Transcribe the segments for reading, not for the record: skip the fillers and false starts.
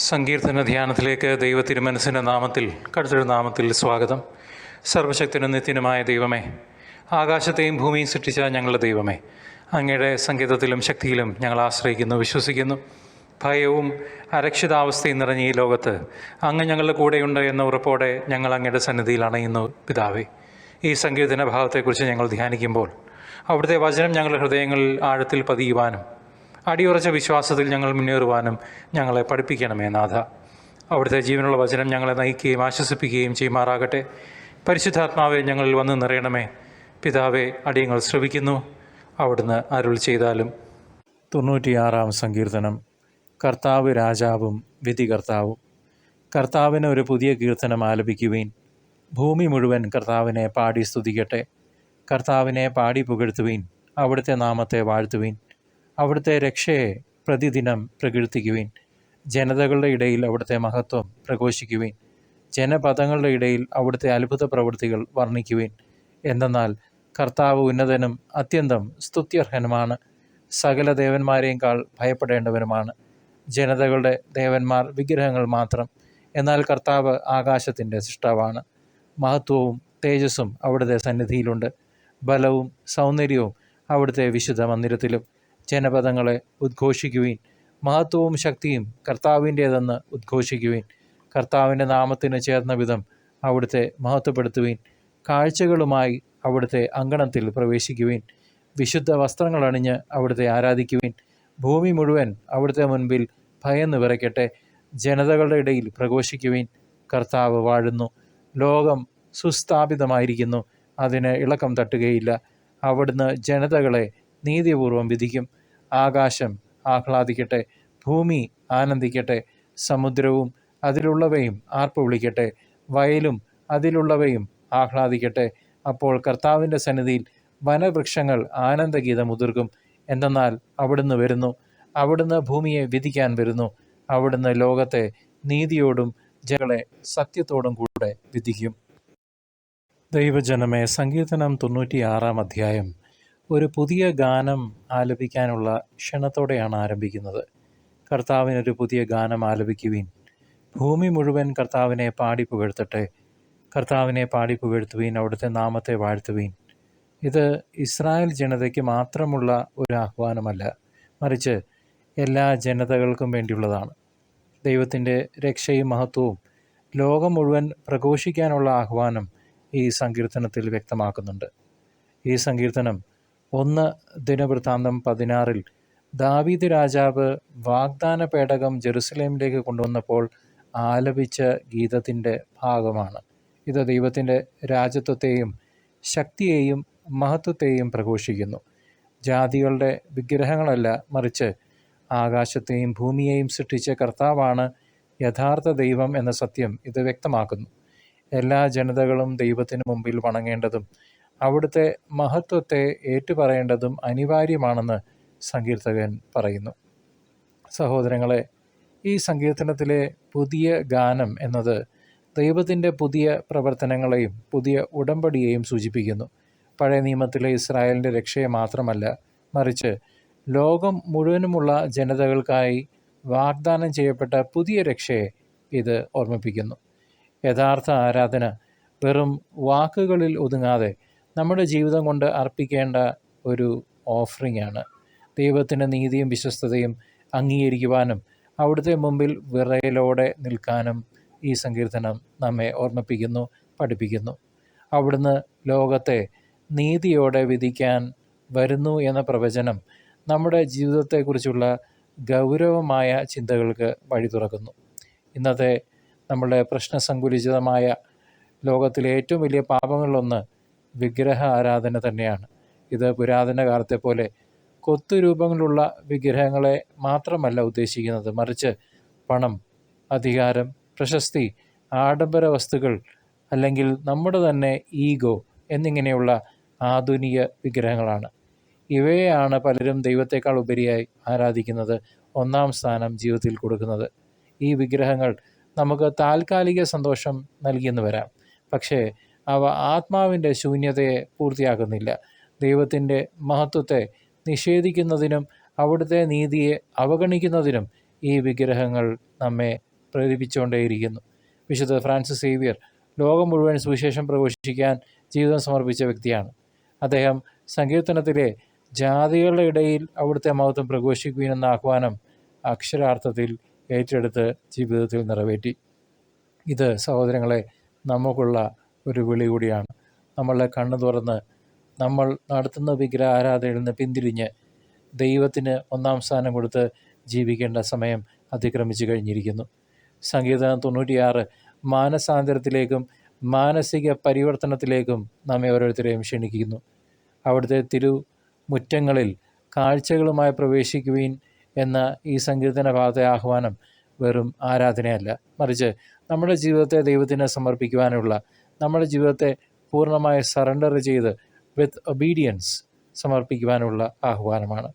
സങ്കീർത്തന ധ്യാനത്തിലേക്ക് ദൈവത്തിരുമനസ്സിൻ്റെ നാമത്തിൽ കടുത്തൊരു നാമത്തിൽ സ്വാഗതം. സർവശക്തനും നിത്യനുമായ ദൈവമേ, ആകാശത്തെയും ഭൂമിയും സൃഷ്ടിച്ച ഞങ്ങളുടെ ദൈവമേ, അങ്ങയുടെ സംഗീതത്തിലും ശക്തിയിലും ഞങ്ങൾ ആശ്രയിക്കുന്നു, വിശ്വസിക്കുന്നു. ഭയവും അരക്ഷിതാവസ്ഥയും നിറഞ്ഞ ഈ ലോകത്ത് അങ്ങ് ഞങ്ങളുടെ കൂടെയുണ്ട് എന്ന ഉറപ്പോടെ ഞങ്ങൾ അങ്ങയുടെ സന്നിധിയിൽ അണയുന്നു പിതാവേ. ഈ സങ്കീർത്തന ഭാഗത്തെക്കുറിച്ച് ഞങ്ങൾ ധ്യാനിക്കുമ്പോൾ അവിടുത്തെ വചനം ഞങ്ങളുടെ ഹൃദയങ്ങളിൽ ആഴത്തിൽ പതിയുവാനും അടിയുറച്ച വിശ്വാസത്തിൽ ഞങ്ങൾ മുന്നേറുവാനും ഞങ്ങളെ പഠിപ്പിക്കണമേ നാഥ. അവിടുത്തെ ജീവനുള്ള വചനം ഞങ്ങളെ നയിക്കുകയും ആശ്വസിപ്പിക്കുകയും ചെയ്യുമാറാകട്ടെ. പരിശുദ്ധാത്മാവെ ഞങ്ങളിൽ വന്ന് നിറയണമേ. പിതാവെ, അടിയങ്ങൾ ശ്രവിക്കുന്നു, അവിടുന്ന് അരുൾ ചെയ്താലും. 96-ാം സങ്കീർത്തനം. കർത്താവ് രാജാവും വിധികർത്താവും. കർത്താവിന് ഒരു പുതിയ കീർത്തനം ആലപിക്കുവീൻ. ഭൂമി മുഴുവൻ കർത്താവിനെ പാടി സ്തുതിക്കട്ടെ. കർത്താവിനെ പാടി പുകഴ്ത്തുവീൻ. അവിടുത്തെ നാമത്തെ വാഴ്ത്തുവീൻ. അവിടുത്തെ രക്ഷയെ പ്രതിദിനം പ്രകീർത്തിക്കുവീൻ. ജനതകളുടെ ഇടയിൽ അവിടുത്തെ മഹത്വം പ്രഘോഷിക്കുവീൻ. ജനപദങ്ങളുടെ ഇടയിൽ അവിടുത്തെ അത്ഭുത പ്രവൃത്തികൾ വർണ്ണിക്കുവീൻ. എന്തെന്നാൽ കർത്താവ് ഉന്നതനും അത്യന്തം സ്തുത്യർഹനുമാണ്, സകല ദേവന്മാരെക്കാൾ ഭയപ്പെടേണ്ടവനുമാണ്. ജനതകളുടെ ദേവന്മാർ വിഗ്രഹങ്ങൾ മാത്രം, എന്നാൽ കർത്താവ് ആകാശത്തിൻ്റെ സൃഷ്ടാവാണ്. മഹത്വവും തേജസ്സും അവിടുത്തെ സന്നിധിയിലുണ്ട്. ബലവും സൗന്ദര്യവും അവിടുത്തെ വിശുദ്ധ മന്ദിരത്തിലും. ജനപദങ്ങളെ ഉദ്ഘോഷിക്കുവീൻ. മഹത്വവും ശക്തിയും കർത്താവിൻ്റേതെന്ന് ഉദ്ഘോഷിക്കുവീൻ. കർത്താവിൻ്റെ നാമത്തിന് ചേർന്ന വിധം അവിടുത്തെ മഹത്വപ്പെടുത്തുവീൻ. കാഴ്ചകളുമായി അവിടുത്തെ അങ്കണത്തിൽ പ്രവേശിക്കുവീൻ. വിശുദ്ധ വസ്ത്രങ്ങളണിഞ്ഞ് അവിടുത്തെ ആരാധിക്കുവീൻ. ഭൂമി മുഴുവൻ അവിടുത്തെ മുൻപിൽ ഭയന്ന് വിറയ്ക്കട്ടെ. ജനതകളുടെ ഇടയിൽ പ്രഘോഷിക്കുവീൻ. കർത്താവ് വാഴുന്നു. ലോകം സുസ്ഥാപിതമായിരിക്കുന്നു, അതിന് ഇളക്കം തട്ടുകയില്ല. അവിടുന്ന് ജനതകളെ നീതിപൂർവം വിധിക്കും. ആകാശം ആഹ്ലാദിക്കട്ടെ, ഭൂമി ആനന്ദിക്കട്ടെ. സമുദ്രവും അതിലുള്ളവയും ആർപ്പ് വിളിക്കട്ടെ, വയലും അതിലുള്ളവയും ആഹ്ലാദിക്കട്ടെ. അപ്പോൾ കർത്താവിൻ്റെ സന്നിധിയിൽ വനവൃക്ഷങ്ങൾ ആനന്ദഗീതം ഉതിർക്കും. എന്തെന്നാൽ അവിടുന്ന് വരുന്നു, അവിടുന്ന് ഭൂമിയെ വിധിക്കാൻ വരുന്നു. അവിടുന്ന് ലോകത്തെ നീതിയോടും ജനങ്ങളെ സത്യത്തോടും കൂടെ വിധിക്കും. ദൈവജനമേ, സങ്കീർത്തനം 96-ാം അധ്യായം ഒരു പുതിയ ഗാനം ആലപിക്കാനുള്ള ക്ഷണത്തോടെയാണ് ആരംഭിക്കുന്നത്. കർത്താവിനൊരു പുതിയ ഗാനം ആലപിക്കുവീൻ. ഭൂമി മുഴുവൻ കർത്താവിനെ പാടി പുകഴ്ത്തട്ടെ. കർത്താവിനെ പാടി പുകഴ്ത്തുവീൻ. അവിടുത്തെ നാമത്തെ വാഴ്ത്തുവീൻ. ഇത് ഇസ്രായേൽ ജനതയ്ക്ക് മാത്രമുള്ള ഒരു ആഹ്വാനമല്ല, മറിച്ച് എല്ലാ ജനതകൾക്കും വേണ്ടിയുള്ളതാണ്. ദൈവത്തിൻ്റെ രക്ഷയും മഹത്വവും ലോകം മുഴുവൻ പ്രഘോഷിക്കാനുള്ള ആഹ്വാനം ഈ സങ്കീർത്തനത്തിൽ വ്യക്തമാക്കുന്നുണ്ട്. ഈ സങ്കീർത്തനം 1 ദിനവൃത്താന്തം 16-ൽ ദാവീദ് രാജാവ് വാഗ്ദാന പേടകം ജെറുസലേമിലേക്ക് കൊണ്ടുവന്നപ്പോൾ ആലപിച്ച ഗീതത്തിൻ്റെ ഭാഗമാണ്. ഇത് ദൈവത്തിൻ്റെ രാജത്വത്തെയും ശക്തിയെയും മഹത്വത്തെയും പ്രഘോഷിക്കുന്നു. ജാതികളുടെ വിഗ്രഹങ്ങളല്ല, മറിച്ച് ആകാശത്തെയും ഭൂമിയെയും സൃഷ്ടിച്ച കർത്താവാണ് യഥാർത്ഥ ദൈവം എന്ന സത്യം ഇത് വ്യക്തമാക്കുന്നു. എല്ലാ ജനതകളും ദൈവത്തിന് മുമ്പിൽ വണങ്ങേണ്ടതും അവിടുത്തെ മഹത്വത്തെ ഏറ്റുപറയേണ്ടതും അനിവാര്യമാണെന്ന് സങ്കീർത്തകൻ പറയുന്നു. സഹോദരങ്ങളെ, ഈ സങ്കീർത്തനത്തിലെ പുതിയ ഗാനം എന്നത് ദൈവത്തിൻ്റെ പുതിയ പ്രവർത്തനങ്ങളെയും പുതിയ ഉടമ്പടിയെയും സൂചിപ്പിക്കുന്നു. പഴയ നിയമത്തിലെ ഇസ്രായേലിൻ്റെ രക്ഷയെ മാത്രമല്ല, മറിച്ച് ലോകം മുഴുവനുമുള്ള ജനതകൾക്കായി വാഗ്ദാനം ചെയ്യപ്പെട്ട പുതിയ രക്ഷയെ ഇത് ഓർമ്മിപ്പിക്കുന്നു. യഥാർത്ഥ ആരാധന വെറും വാക്കുകളിൽ ഒതുങ്ങാതെ നമ്മുടെ ജീവിതം കൊണ്ട് അർപ്പിക്കേണ്ട ഒരു ഓഫറിംഗ് ആണ്. ദൈവത്തിൻ്റെ നീതിയും വിശ്വസ്തതയും അംഗീകരിക്കുവാനും അവിടുത്തെ മുമ്പിൽ വിറയലോടെ നിൽക്കാനും ഈ സങ്കീർത്തനം നമ്മെ ഓർമ്മിപ്പിക്കുന്നു, പഠിപ്പിക്കുന്നു. അവിടുന്ന് ലോകത്തെ നീതിയോടെ വിധിക്കാൻ വരുന്നു എന്ന പ്രവചനം നമ്മുടെ ജീവിതത്തെക്കുറിച്ചുള്ള ഗൗരവമായ ചിന്തകൾക്ക് വഴി തുറക്കുന്നു. ഇന്നത്തെ നമ്മുടെ പ്രശ്നസങ്കുലിതമായ ലോകത്തിലെ ഏറ്റവും വലിയ പാപങ്ങളിലൊന്ന് വിഗ്രഹ ആരാധന തന്നെയാണ്. ഇത് പുരാതന കാലത്തെ പോലെ കൊത്തുരൂപങ്ങളുള്ള വിഗ്രഹങ്ങളെ മാത്രമല്ല ഉദ്ദേശിക്കുന്നത്, മറിച്ച് പണം, അധികാരം, പ്രശസ്തി, ആഡംബര വസ്തുക്കൾ, അല്ലെങ്കിൽ നമ്മുടെ തന്നെ ഈഗോ എന്നിങ്ങനെയുള്ള ആധുനിക വിഗ്രഹങ്ങളാണ്. ഇവയെയാണ് പലരും ദൈവത്തെക്കാൾ ഉപരിയായി ആരാധിക്കുന്നത്, ഒന്നാം സ്ഥാനം ജീവിതത്തിൽ കൊടുക്കുന്നത്. ഈ വിഗ്രഹങ്ങൾ നമുക്ക് താൽക്കാലിക സന്തോഷം നൽകിയെന്ന് വരാം, പക്ഷേ അവ ആത്മാവിൻ്റെ ശൂന്യതയെ പൂർത്തിയാക്കുന്നില്ല. ദൈവത്തിൻ്റെ മഹത്വത്തെ നിഷേധിക്കുന്നതിനും അവിടുത്തെ നീതിയെ അവഗണിക്കുന്നതിനും ഈ വിഗ്രഹങ്ങൾ നമ്മെ പ്രേരിപ്പിച്ചുകൊണ്ടേയിരിക്കുന്നു. വിശുദ്ധ ഫ്രാൻസിസ് സേവ്യർ ലോകം മുഴുവൻ സുവിശേഷം പ്രഘോഷിക്കാൻ ജീവിതം സമർപ്പിച്ച വ്യക്തിയാണ്. അദ്ദേഹം സങ്കീർത്തനത്തിലെ ജാതികളുടെ ഇടയിൽ അവിടുത്തെ മഹത്വം പ്രഘോഷിക്കുവാനെന്ന ആഹ്വാനം അക്ഷരാർത്ഥത്തിൽ ഏറ്റെടുത്ത് ജീവിതത്തിൽ നിറവേറ്റി. ഇത് സഹോദരങ്ങളെ നമുക്കുള്ള ഒരു വിളി കൂടിയാണ്. നമ്മളെ കണ്ണു തുറന്ന് നമ്മൾ നടത്തുന്ന വിഗ്രഹ ആരാധനയിൽ നിന്ന് പിന്തിരിഞ്ഞ് ദൈവത്തിന് ഒന്നാം സ്ഥാനം കൊടുത്ത് ജീവിക്കേണ്ട സമയം അതിക്രമിച്ചു കഴിഞ്ഞിരിക്കുന്നു. സങ്കീർത്തനം 96 മാനസാന്തരത്തിലേക്കും മാനസിക പരിവർത്തനത്തിലേക്കും നമ്മെ ഓരോരുത്തരെയും ക്ഷണിക്കുന്നു. അവിടുത്തെ തിരുമുറ്റങ്ങളിൽ കാഴ്ചകളുമായി പ്രവേശിക്കുവിൻ എന്ന ഈ സങ്കീർത്തന ഭാഗത്തെ ആഹ്വാനം വെറും ആരാധനയല്ല, മറിച്ച് നമ്മുടെ ജീവിതത്തെ ദൈവത്തിന് സമർപ്പിക്കുവാനുള്ള, നമ്മുടെ ജീവിതത്തെ പൂർണ്ണമായി സറണ്ടർ ചെയ്ത് വിത്ത് ഒബീഡിയൻസ് സമർപ്പിക്കുവാനുള്ള ആഹ്വാനമാണ്.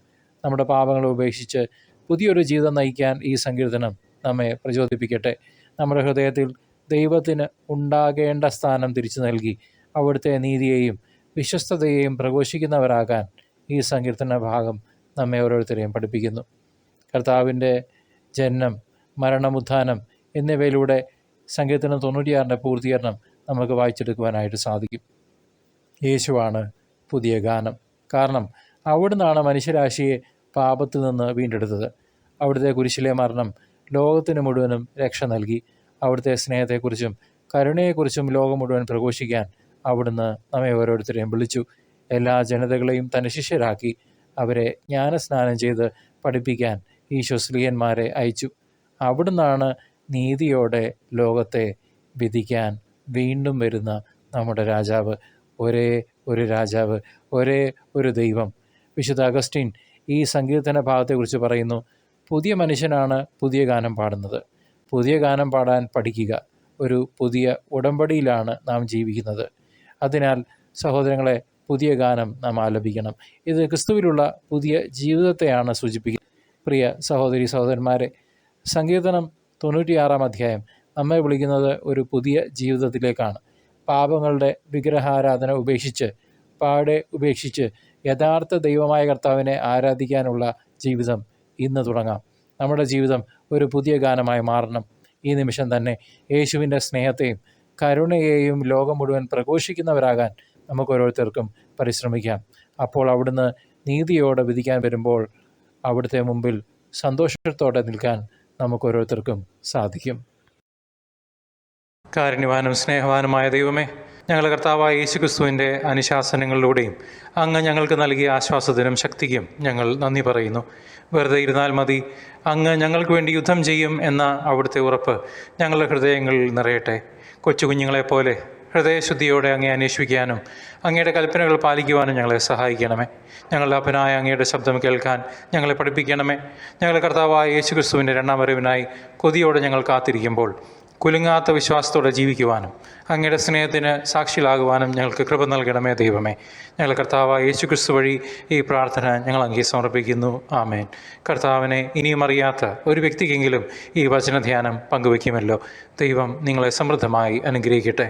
നമ്മുടെ പാപങ്ങളെ ഉപേക്ഷിച്ച് പുതിയൊരു ജീവിതം നയിക്കാൻ ഈ സങ്കീർത്തനം നമ്മെ പ്രചോദിപ്പിക്കട്ടെ. നമ്മുടെ ഹൃദയത്തിൽ ദൈവത്തിന് ഉണ്ടാകേണ്ട സ്ഥാനം തിരിച്ചു നൽകി അവിടുത്തെ നീതിയെയും വിശ്വസ്തതയെയും പ്രഘോഷിക്കുന്നവരാകാൻ ഈ സങ്കീർത്തന ഭാഗം നമ്മെ ഓരോരുത്തരെയും പഠിപ്പിക്കുന്നു. കർത്താവിൻ്റെ ജനനം, മരണമുത്ഥാനം എന്നിവയിലൂടെ സങ്കീർത്തനം 96 പൂർത്തീകരണം നമുക്ക് വായിച്ചെടുക്കുവാനായിട്ട് സാധിക്കും. യേശുവാണ് പുതിയ ഗാനം. കാരണം അവിടുന്നാണ് മനുഷ്യരാശിയെ പാപത്തിൽ നിന്ന് വീണ്ടെടുത്തത്. അവിടുത്തെ കുരിശിലെ മരണം ലോകത്തിന് മുഴുവനും രക്ഷ നൽകി. അവിടുത്തെ സ്നേഹത്തെക്കുറിച്ചും കരുണയെക്കുറിച്ചും ലോകം മുഴുവൻ പ്രഘോഷിക്കാൻ അവിടുന്ന് നമ്മെ ഓരോരുത്തരെയും വിളിച്ചു. എല്ലാ ജനതകളെയും തൻ്റെ ശിഷ്യരാക്കി അവരെ ജ്ഞാനസ്നാനം ചെയ്ത് പഠിപ്പിക്കാൻ ഈശോ സ്ലീഹന്മാരെ അയച്ചു. അവിടുന്നാണ് നീതിയോടെ ലോകത്തെ വിധിക്കാൻ വീണ്ടും വരുന്ന നമ്മുടെ രാജാവ്. ഒരേ ഒരു രാജാവ്, ഒരേ ഒരു ദൈവം. വിശുദ്ധ അഗസ്റ്റിൻ ഈ സങ്കീർത്തന ഭാഗത്തെക്കുറിച്ച് പറയുന്നു, പുതിയ മനുഷ്യനാണ് പുതിയ ഗാനം പാടുന്നത്. പുതിയ ഗാനം പാടാൻ പഠിക്കുക. ഒരു പുതിയ ഉടമ്പടിയിലാണ് നാം ജീവിക്കുന്നത്. അതിനാൽ സഹോദരങ്ങളെ, പുതിയ ഗാനം നാം ആലപിക്കണം. ഇത് ക്രിസ്തുവിലുള്ള പുതിയ ജീവിതത്തെയാണ് സൂചിപ്പിക്കുന്നത്. പ്രിയ സഹോദരി സഹോദരന്മാരെ, സങ്കീർത്തനം 96 അധ്യായം നമ്മെ വിളിക്കുന്നത് ഒരു പുതിയ ജീവിതത്തിലേക്കാണ്. പാപങ്ങളുടെ വിഗ്രഹാരാധന ഉപേക്ഷിച്ച് യഥാർത്ഥ ദൈവമായ കർത്താവിനെ ആരാധിക്കാനുള്ള ജീവിതം ഇന്ന് തുടങ്ങാം. നമ്മുടെ ജീവിതം ഒരു പുതിയ ഗാനമായി മാറണം. ഈ നിമിഷം തന്നെ യേശുവിൻ്റെ സ്നേഹത്തെയും കരുണയെയും ലോകം മുഴുവൻ പ്രഘോഷിക്കുന്നവരാകാൻ നമുക്ക് ഓരോരുത്തർക്കും പരിശ്രമിക്കാം. അപ്പോൾ അവിടുന്ന് നീതിയോടെ വിധിക്കാൻ വരുമ്പോൾ അവിടുത്തെ മുമ്പിൽ സന്തോഷത്തോടെ നിൽക്കാൻ നമുക്ക് ഓരോരുത്തർക്കും സാധിക്കും. കാരുണ്യവാനും സ്നേഹവാനുമായ ദൈവമേ, ഞങ്ങളുടെ കർത്താവായ യേശുക്രിസ്തുവിൻ്റെ അനുശാസനങ്ങളിലൂടെയും അങ്ങ് ഞങ്ങൾക്ക് നൽകിയ ആശ്വാസത്തിനും ശക്തിക്കും ഞങ്ങൾ നന്ദി പറയുന്നു. വെറുതെ ഇരുന്നാൽ മതി, അങ്ങ് ഞങ്ങൾക്ക് വേണ്ടി യുദ്ധം ചെയ്യും എന്ന അവിടുത്തെ ഉറപ്പ് ഞങ്ങളുടെ ഹൃദയങ്ങളിൽ നിറയട്ടെ. കൊച്ചു കുഞ്ഞുങ്ങളെപ്പോലെ ഹൃദയശുദ്ധിയോടെ അങ്ങയെ അന്വേഷിക്കാനും അങ്ങയുടെ കൽപ്പനകൾ പാലിക്കുവാനും ഞങ്ങളെ സഹായിക്കണമേ. ഞങ്ങളുടെ അപ്പനായ അങ്ങയുടെ ശബ്ദം കേൾക്കാൻ ഞങ്ങളെ പഠിപ്പിക്കണമേ. ഞങ്ങളുടെ കർത്താവായ യേശുക്രിസ്തുവിൻ്റെ രണ്ടാം വരവിനായി കൊതിയോടെ ഞങ്ങൾ കാത്തിരിക്കുമ്പോൾ കുലുങ്ങാത്ത വിശ്വാസത്തോടെ ജീവിക്കുവാനും അങ്ങയുടെ സ്നേഹത്തിന് സാക്ഷികളാകുവാനും ഞങ്ങൾക്ക് കൃപ നൽകണമേ ദൈവമേ. ഞങ്ങളുടെ കർത്താവായ യേശുക്രിസ്തു വഴി ഈ പ്രാർത്ഥന ഞങ്ങൾ അങ്ങേ സമർപ്പിക്കുന്നു. ആമേൻ. കർത്താവിനെ ഇനിയും അറിയാത്ത ഒരു വ്യക്തിക്കെങ്കിലും ഈ വചനധ്യാനം പങ്കുവയ്ക്കുമല്ലോ. ദൈവം നിങ്ങളെ സമൃദ്ധമായി അനുഗ്രഹിക്കട്ടെ.